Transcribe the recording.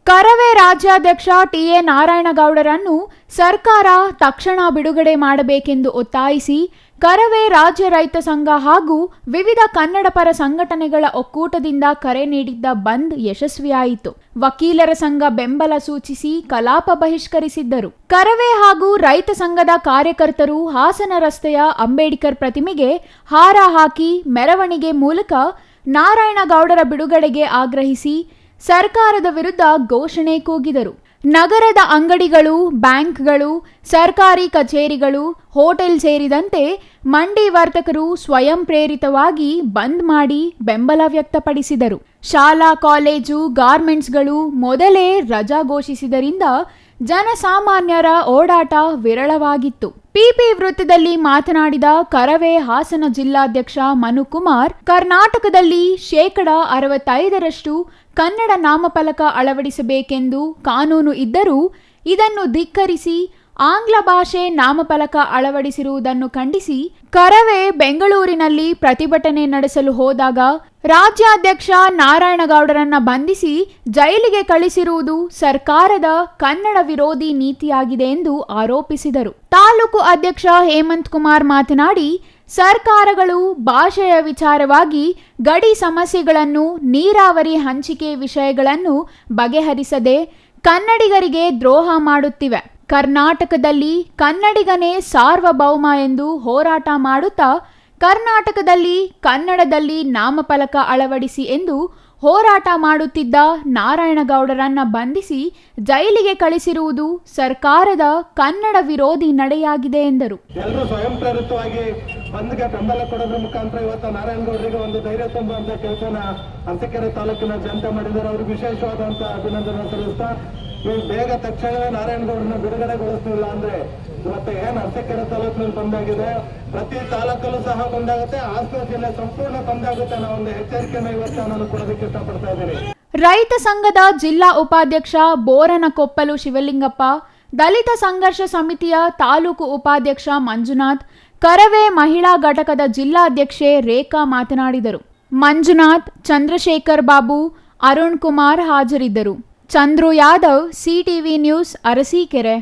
ಕರವೇ ರಾಜ್ಯಾಧ್ಯಕ್ಷ ಟಿ.ಎ. ನಾರಾಯಣಗೌಡರನ್ನು ಸರ್ಕಾರ ತಕ್ಷಣ ಬಿಡುಗಡೆ ಮಾಡಬೇಕೆಂದು ಒತ್ತಾಯಿಸಿ ಕರವೇ ರಾಜ್ಯ ರೈತ ಸಂಘ ಹಾಗೂ ವಿವಿಧ ಕನ್ನಡ ಪರ ಸಂಘಟನೆಗಳ ಒಕ್ಕೂಟದಿಂದ ಕರೆ ನೀಡಿದ್ದ ಬಂದ್ ಯಶಸ್ವಿಯಾಯಿತು. ವಕೀಲರ ಸಂಘ ಬೆಂಬಲ ಸೂಚಿಸಿ ಕಲಾಪ ಬಹಿಷ್ಕರಿಸಿದ್ದರು. ಕರವೇ ಹಾಗೂ ರೈತ ಸಂಘದ ಕಾರ್ಯಕರ್ತರು ಹಾಸನ ರಸ್ತೆಯ ಅಂಬೇಡ್ಕರ್ ಪ್ರತಿಮೆಗೆ ಹಾರ ಹಾಕಿ ಮೆರವಣಿಗೆ ಮೂಲಕ ನಾರಾಯಣಗೌಡರ ಬಿಡುಗಡೆಗೆ ಆಗ್ರಹಿಸಿ ಸರ್ಕಾರದ ವಿರುದ್ಧ ಘೋಷಣೆ ಕೂಗಿದರು. ನಗರದ ಅಂಗಡಿಗಳು, ಬ್ಯಾಂಕ್ಗಳು, ಸರ್ಕಾರಿ ಕಚೇರಿಗಳು, ಹೋಟೆಲ್ ಸೇರಿದಂತೆ ಮಂಡಿ ವರ್ತಕರು ಸ್ವಯಂ ಪ್ರೇರಿತವಾಗಿ ಬಂದ್ ಮಾಡಿ ಬೆಂಬಲ ವ್ಯಕ್ತಪಡಿಸಿದರು. ಶಾಲಾ ಕಾಲೇಜು ಗಾರ್ಮೆಂಟ್ಸ್ಗಳು ಮೊದಲೇ ರಜಾ ಘೋಷಿಸಿದ್ದರಿಂದ ಜನಸಾಮಾನ್ಯರ ಓಡಾಟ ವಿರಳವಾಗಿತ್ತು. ಪಿಪಿ ವೃತ್ತದಲ್ಲಿ ಮಾತನಾಡಿದ ಕರವೇ ಹಾಸನ ಜಿಲ್ಲಾಧ್ಯಕ್ಷ ಮನುಕುಮಾರ್, ಕರ್ನಾಟಕದಲ್ಲಿ 65% ಕನ್ನಡ ನಾಮಫಲಕ ಅಳವಡಿಸಬೇಕೆಂದು ಕಾನೂನು ಇದ್ದರೂ ಇದನ್ನು ಧಿಕ್ಕರಿಸಿ ಆಂಗ್ಲ ಭಾಷೆ ನಾಮಫಲಕ ಅಳವಡಿಸಿರುವುದನ್ನು ಖಂಡಿಸಿ ಕರವೇ ಬೆಂಗಳೂರಿನಲ್ಲಿ ಪ್ರತಿಭಟನೆ ನಡೆಸಲು ಹೋದಾಗ ರಾಜ್ಯಾಧ್ಯಕ್ಷ ನಾರಾಯಣಗೌಡರನ್ನ ಬಂಧಿಸಿ ಜೈಲಿಗೆ ಕಳಿಸಿರುವುದು ಸರ್ಕಾರದ ಕನ್ನಡ ವಿರೋಧಿ ನೀತಿಯಾಗಿದೆ ಎಂದು ಆರೋಪಿಸಿದರು. ತಾಲೂಕು ಅಧ್ಯಕ್ಷ ಹೇಮಂತ್ ಕುಮಾರ್ ಮಾತನಾಡಿ, ಸರ್ಕಾರಗಳು ಭಾಷೆಯ ವಿಚಾರವಾಗಿ ಗಡಿ ಸಮಸ್ಯೆಗಳನ್ನು, ನೀರಾವರಿ ಹಂಚಿಕೆ ವಿಷಯಗಳನ್ನು ಬಗೆಹರಿಸದೆ ಕನ್ನಡಿಗರಿಗೆ ದ್ರೋಹ ಮಾಡುತ್ತಿವೆ. ಕರ್ನಾಟಕದಲ್ಲಿ ಕನ್ನಡಿಗನೇ ಸಾರ್ವಭೌಮ ಎಂದು ಹೋರಾಟ ಮಾಡುತ್ತಾ ಕರ್ನಾಟಕದಲ್ಲಿ ಕನ್ನಡದಲ್ಲಿ ನಾಮಫಲಕ ಅಳವಡಿಸಿ ಎಂದು ಹೋರಾಟ ಮಾಡುತ್ತಿದ್ದ ನಾರಾಯಣಗೌಡರನ್ನ ಬಂಧಿಸಿ ಜೈಲಿಗೆ ಕಳಿಸಿರುವುದು ಸರ್ಕಾರದ ಕನ್ನಡ ವಿರೋಧಿ ನಡೆಯಾಗಿದೆ ಎಂದರು. ಎಲ್ಲರೂ ಸ್ವಯಂ ಪ್ರೇರಿತವಾಗಿ ಬಂದ್ಗೆ ಬೆಂಬಲ ಕೊಡೋದ್ರ ಮುಖಾಂತರ ಇವತ್ತು ನಾರಾಯಣಗೌಡರಿಗೆ ಒಂದು ಧೈರ್ಯ ತುಂಬುವಂತ ಕೆಲಸನ ಅರಸೀಕೆರೆ ತಾಲೂಕಿನ ಜನತೆ ಮಾಡಿದ್ದಾರೆ. ಅವ್ರಿಗೆ ವಿಶೇಷವಾದಂತ ಅಭಿನಂದನೆ ಸಲ್ಲಿಸ್ತಾ, ನೀವು ಬೇಗ ತಕ್ಷಣವೇ ನಾರಾಯಣಗೌಡರನ್ನ ಬಿಡುಗಡೆಗೊಳಿಸಲಿಲ್ಲ ಅಂದ್ರೆ ಇವತ್ತು ಏನ್ ಅರಸೀಕೆರೆ ತಾಲೂಕಿನಲ್ಲಿ ಬಂದಾಗಿದೆ, ಪ್ರತಿ ತಾಲೂಕಲ್ಲೂ ಸಹ ಬಂದಾಗುತ್ತೆ, ಹಾಸನ ಜಿಲ್ಲೆ ಸಂಪೂರ್ಣ ಬಂದಾಗುತ್ತೆ ಅನ್ನೋ ಒಂದು ಎಚ್ಚರಿಕೆನ ಇವತ್ತು ನಾನು ಕೊಡೋದಕ್ಕೆ ಇಷ್ಟಪಡ್ತಾ ಇದ್ದೀನಿ. ರೈತ ಸಂಘದ ಜಿಲ್ಲಾ ಉಪಾಧ್ಯಕ್ಷ ಬೋರನಕೊಪ್ಪಲು ಶಿವಲಿಂಗಪ್ಪ, ದಲಿತ ಸಂಘರ್ಷ ಸಮಿತಿಯ ತಾಲೂಕು ಉಪಾಧ್ಯಕ್ಷ ಮಂಜುನಾಥ್, ಕರವೇ ಮಹಿಳಾ ಘಟಕದ ಜಿಲ್ಲಾಧ್ಯಕ್ಷೆ ರೇಖಾ ಮಾತನಾಡಿದರು. ಮಂಜುನಾಥ್, ಚಂದ್ರಶೇಖರ್ ಬಾಬು, ಅರುಣ್ ಕುಮಾರ್ ಹಾಜರಿದ್ದರು. Chandru Yadav, CTV news, Arsikere.